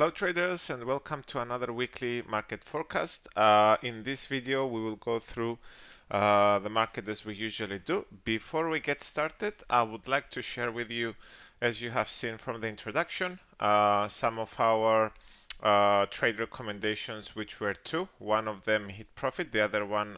Hello traders, and welcome to another weekly market forecast. In this video we will go through the market as we usually do. Before we get started, I would like to share with you, as you have seen from the introduction, some of our trade recommendations, which were two. One of them hit profit, the other one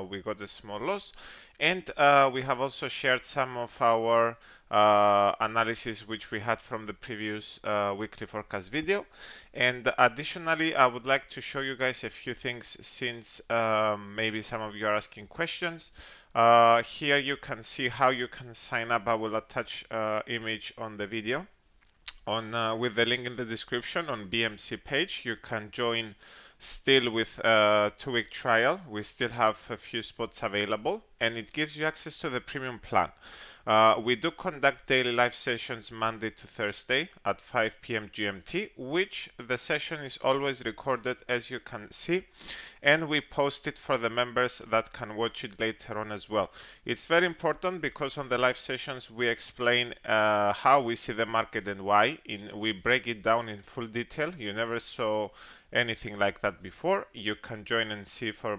we got a small loss. And we have also shared some of our analysis which we had from the previous weekly forecast video. And additionally, I would like to show you guys a few things since maybe some of you are asking questions. Here you can see how you can sign up. I will attach image on the video. With the link in the description on BMC page, you can join still with a 2-week trial. We still have a few spots available, and it gives you access to the premium plan. We do conduct daily live sessions Monday to Thursday at 5 p.m. GMT, which the session is always recorded, as you can see, and we post it for the members that can watch it later on as well. It's very important because on the live sessions we explain how we see the market and why. We break it down in full detail. You never saw anything like that before. You can join and see for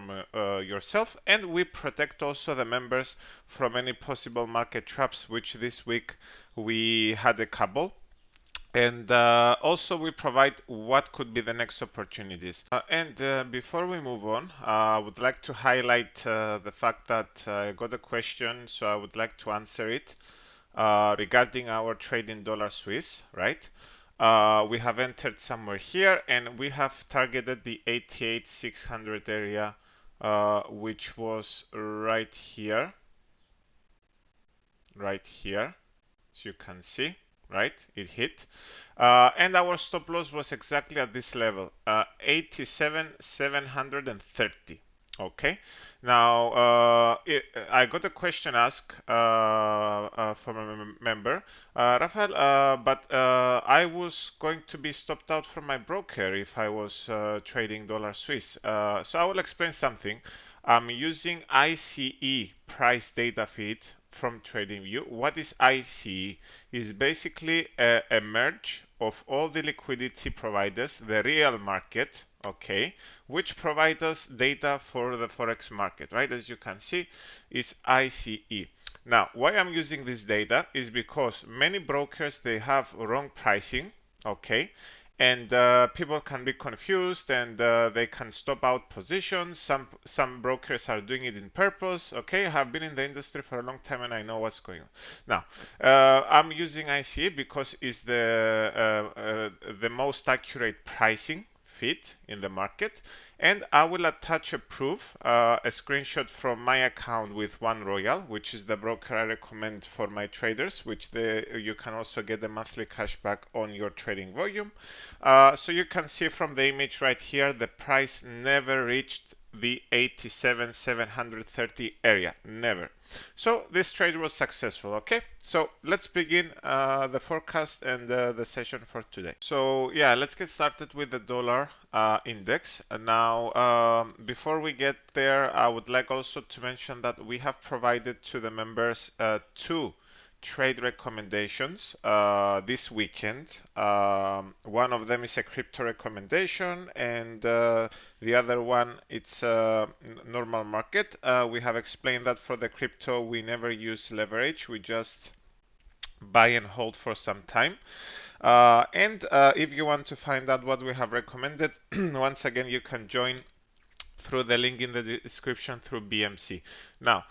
yourself, and we protect also the members from any possible market traps, which this week we had a couple. And also we provide what could be the next opportunities. Before we move on, I would like to highlight the fact that I got a question, so I would like to answer it regarding our trade in dollar Swiss, right? We have entered somewhere here, and we have targeted the 88,600 area, which was right here, as you can see, right? It hit. And our stop loss was exactly at this level, 87,730. Okay. Now, I got a question asked from a member, Rafael, but I was going to be stopped out from my broker if I was trading dollar Swiss. So I will explain something. I'm using ICE price data feed from TradingView. What is ICE? Is basically a merge of all the liquidity providers, the real market, okay, which provide us data for the Forex market, right? As you can see, it's ICE. Now, why I'm using this data is because many brokers, they have wrong pricing, okay, and people can be confused, and they can stop out positions. Some brokers are doing it in purpose. Okay, I have been in the industry for a long time and I know what's going on. Now, I'm using ICE because it's the most accurate pricing fit in the market, and I will attach a proof, a screenshot from my account with One Royal, which is the broker I recommend for my traders, which you can also get a monthly cashback on your trading volume. So you can see from the image right here, the price never reached the 87,730 area, never. So this trade was successful. Okay, so let's begin the forecast and the session for today. So yeah, let's get started with the dollar index. Now, before we get there, I would like also to mention that we have provided to the members two trade recommendations this weekend. One of them is a crypto recommendation, and the other one, it's a normal market. We have explained that for the crypto we never use leverage, we just buy and hold for some time. If you want to find out what we have recommended, once again you can join through the link in the description through BMC. Now,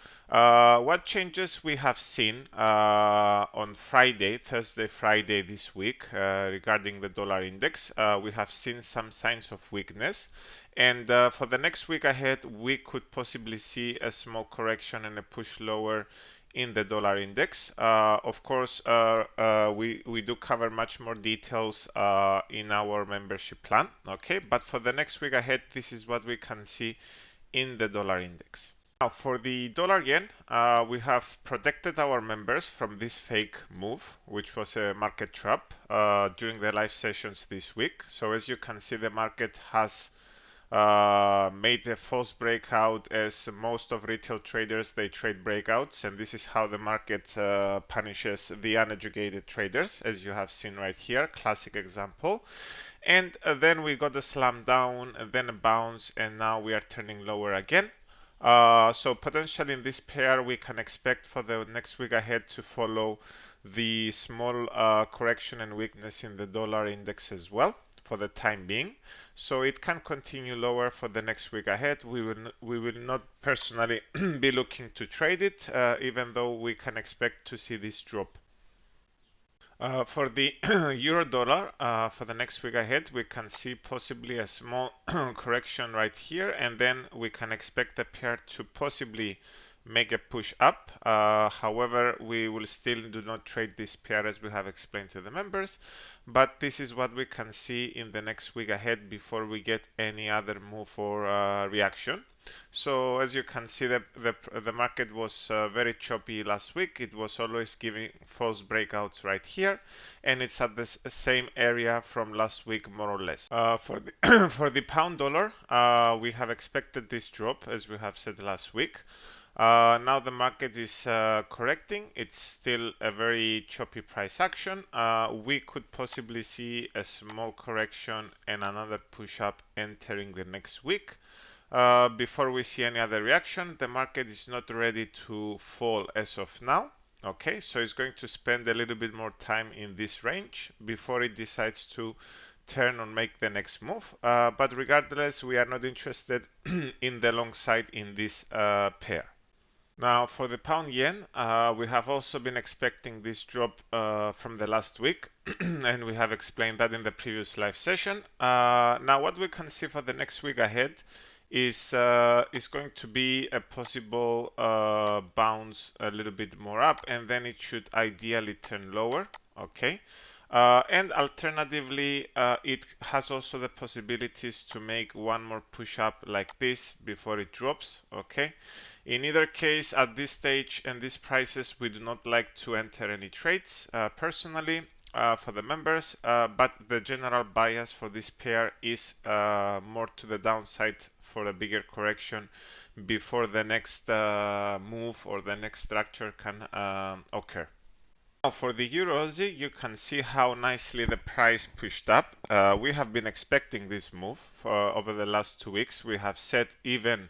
what changes we have seen on Thursday, Friday this week regarding the dollar index? We have seen some signs of weakness, and for the next week ahead, we could possibly see a small correction and a push lower in the dollar index. Of course, we do cover much more details in our membership plan, okay? But for the next week ahead, this is what we can see in the dollar index. Now, for the dollar yen, we have protected our members from this fake move, which was a market trap during the live sessions this week. So as you can see, the market has made a false breakout, as most of retail traders, they trade breakouts, and this is how the market punishes the uneducated traders, as you have seen right here, classic example. and then we got a slam down and then a bounce, and now we are turning lower again. So potentially in this pair we can expect for the next week ahead to follow the small correction and weakness in the dollar index as well for the time being. So it can continue lower for the next week ahead. We will not personally be looking to trade it, even though we can expect to see this drop. For the euro dollar, for the next week ahead, we can see possibly a small correction right here, and then we can expect the pair to possibly make a push up. However, we will still do not trade this pair as we have explained to the members, but this is what we can see in the next week ahead before we get any other move or reaction. So as you can see, the market was very choppy last week. It was always giving false breakouts right here, and it's at the same area from last week more or less. For the for the pound dollar, we have expected this drop as we have said last week. Now the market is correcting. It's still a very choppy price action. We could possibly see a small correction and another push up entering the next week. Before we see any other reaction, the market is not ready to fall as of now. Okay, so it's going to spend a little bit more time in this range before it decides to turn or make the next move. But regardless, we are not interested in the long side in this pair. Now for the pound yen, we have also been expecting this drop from the last week, and we have explained that in the previous live session. Now what we can see for the next week ahead is going to be a possible bounce a little bit more up, and then it should ideally turn lower. Okay. And alternatively, it has also the possibilities to make one more push up like this before it drops. Okay. In either case, at this stage and these prices, we do not like to enter any trades personally for the members, but the general bias for this pair is more to the downside for a bigger correction before the next move or the next structure can occur. Now for the EURUSD, you can see how nicely the price pushed up. We have been expecting this move over the last 2 weeks. We have said even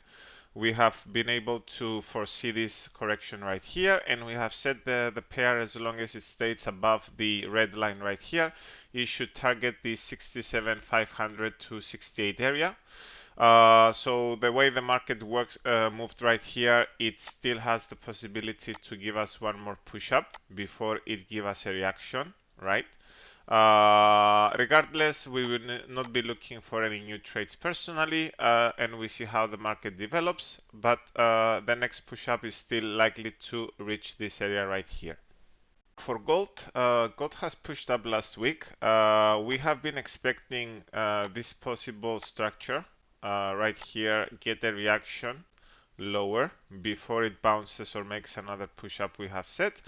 we have been able to foresee this correction right here, and we have set the pair, as long as it stays above the red line right here, it should target the 67,500 to 68 area. So the way the market works, moved right here, it still has the possibility to give us one more push up before it give us a reaction, right? Regardless, we will not be looking for any new trades personally, and we see how the market develops, but the next push up is still likely to reach this area right here. For gold, gold has pushed up last week. We have been expecting this possible structure right here, get a reaction lower before it bounces or makes another push up we have set.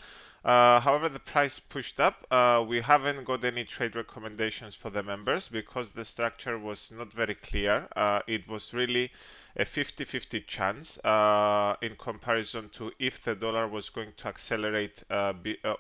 However, the price pushed up. We haven't got any trade recommendations for the members because the structure was not very clear. It was really a 50-50 chance in comparison to if the dollar was going to accelerate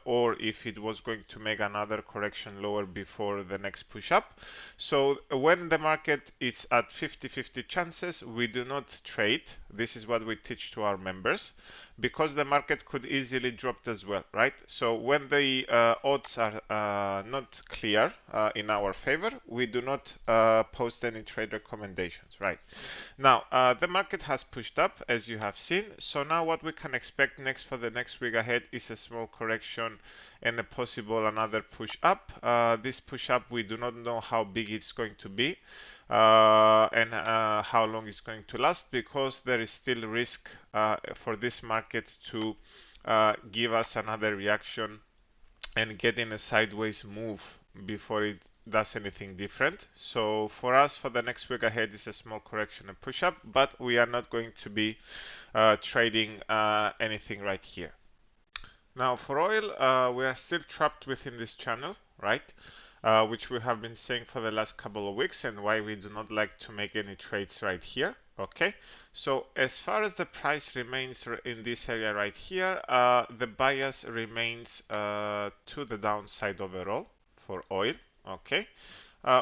or if it was going to make another correction lower before the next push up. So when the market is at 50-50 chances, we do not trade. This is what we teach to our members, because the market could easily drop as well, right? So when the odds are not clear in our favor, we do not post any trade recommendations, right? Now, the market has pushed up, as you have seen. So now what we can expect next for the next week ahead is a small correction and a possible another push up. This push up, we do not know how big it's going to be and how long it's going to last, because there is still risk for this market to give us another reaction and get in a sideways move before it does anything different. So for us, for the next week ahead, is a small correction and push up, but we are not going to be trading anything right here. Now for oil, we are still trapped within this channel, right? Which we have been saying for the last couple of weeks, and why we do not like to make any trades right here. Okay, so as far as the price remains in this area right here, the bias remains to the downside overall for oil. Okay,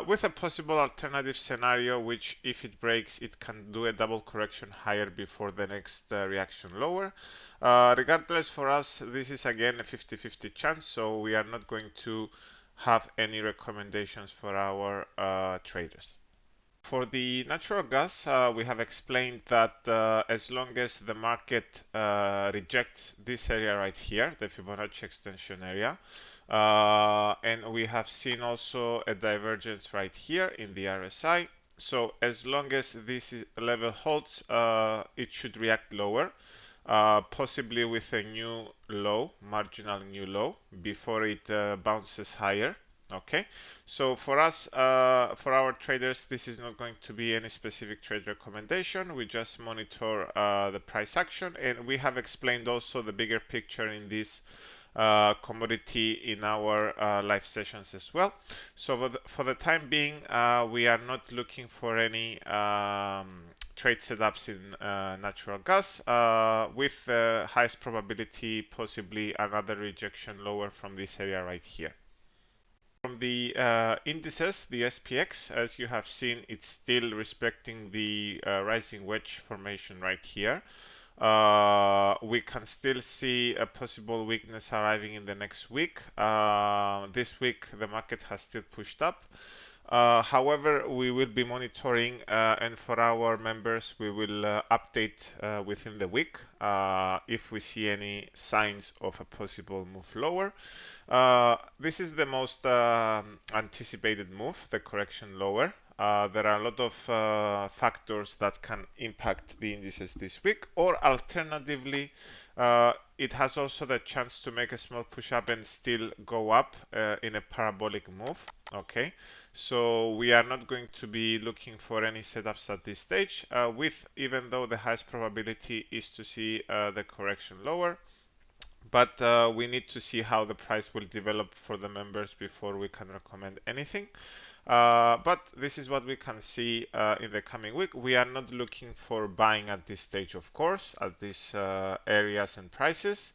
with a possible alternative scenario, which if it breaks, it can do a double correction higher before the next reaction lower. Regardless, for us, this is again a 50-50 chance, so we are not going to have any recommendations for our traders. For the natural gas, we have explained that as long as the market rejects this area right here, the Fibonacci extension area, and we have seen also a divergence right here in the RSI. So as long as this level holds, it should react lower, possibly with a new low, marginal new low, before it bounces higher. Okay, so for us, for our traders, this is not going to be any specific trade recommendation. We just monitor the price action, and we have explained also the bigger picture in this commodity in our live sessions as well. So for the time being, we are not looking for any trade setups in natural gas, with the highest probability possibly another rejection lower from this area right here. From the indices, the SPX, as you have seen, it's still respecting the rising wedge formation right here. We can still see a possible weakness arriving in the next week. This week, the market has still pushed up. However, we will be monitoring, and for our members, we will update within the week if we see any signs of a possible move lower. This is the most anticipated move, the correction lower. There are a lot of factors that can impact the indices this week, or alternatively, it has also the chance to make a small push up and still go up in a parabolic move. Okay, so we are not going to be looking for any setups at this stage, with even though the highest probability is to see the correction lower. But we need to see how the price will develop for the members before we can recommend anything. But this is what we can see in the coming week. We are not looking for buying at this stage, of course, at these areas and prices.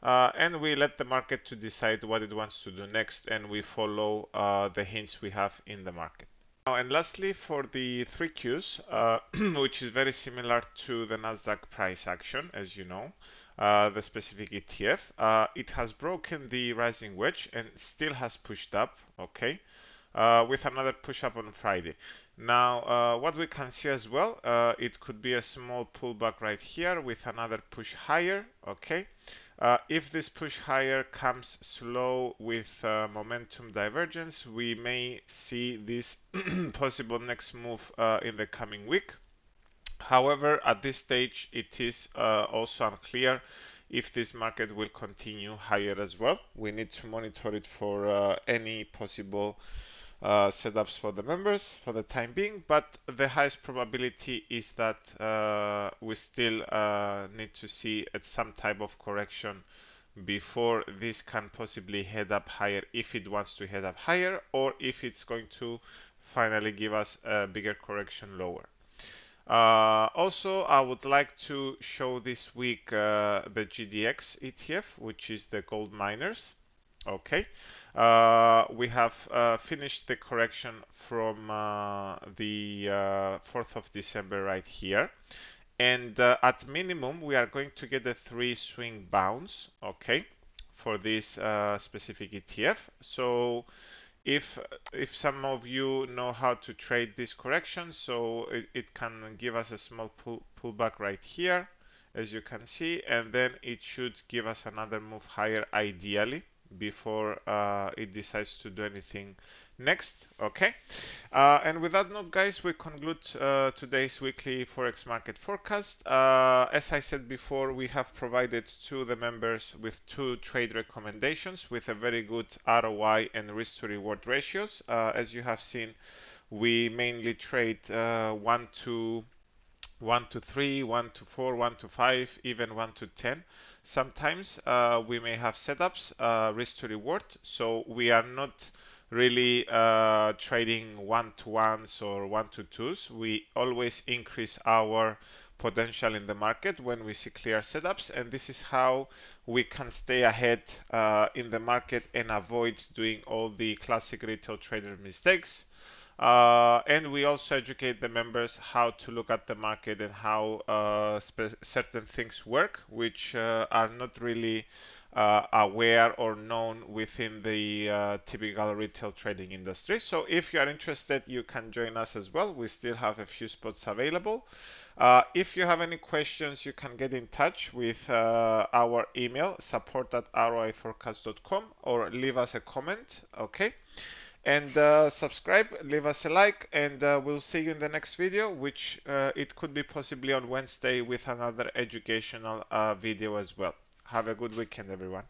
And we let the market to decide what it wants to do next, and we follow the hints we have in the market. Now, and lastly, for the 3Qs, which is very similar to the NASDAQ price action, as you know, the specific ETF, it has broken the rising wedge and still has pushed up, okay, with another push up on Friday. Now, what we can see as well, it could be a small pullback right here with another push higher, okay. If this push higher comes slow with momentum divergence, we may see this possible next move in the coming week. However, at this stage, it is also unclear if this market will continue higher as well. We need to monitor it for any possible setups for the members for the time being, but the highest probability is that we still need to see some type of correction before this can possibly head up higher, if it wants to head up higher, or if it's going to finally give us a bigger correction lower. Also, I would like to show this week the GDX ETF, which is the gold miners. Okay, we have finished the correction from the 4th of December right here, and at minimum we are going to get a 3 swing bounce, okay, for this specific ETF. So if some of you know how to trade this correction, so it can give us a small pullback right here, as you can see, and then it should give us another move higher ideally before it decides to do anything next. Okay, and with that note, guys, we conclude today's weekly Forex Market Forecast. As I said before, we have provided to the members with 2 trade recommendations with a very good ROI and risk to reward ratios. As you have seen, we mainly trade 1 to 3, 1 to 4, 1 to 5, even 1 to 10. Sometimes we may have setups, risk to reward, so we are not really trading 1-to-1s or 1-to-2s. We always increase our potential in the market when we see clear setups, and this is how we can stay ahead in the market and avoid doing all the classic retail trader mistakes. And we also educate the members how to look at the market and how certain things work, which are not really aware or known within the typical retail trading industry. So if you are interested, you can join us as well. We still have a few spots available. If you have any questions, you can get in touch with our email, support@roiforecast.com, or leave us a comment, okay? And subscribe, leave us a like, and we'll see you in the next video, which it could be possibly on Wednesday with another educational video as well. Have a good weekend, everyone.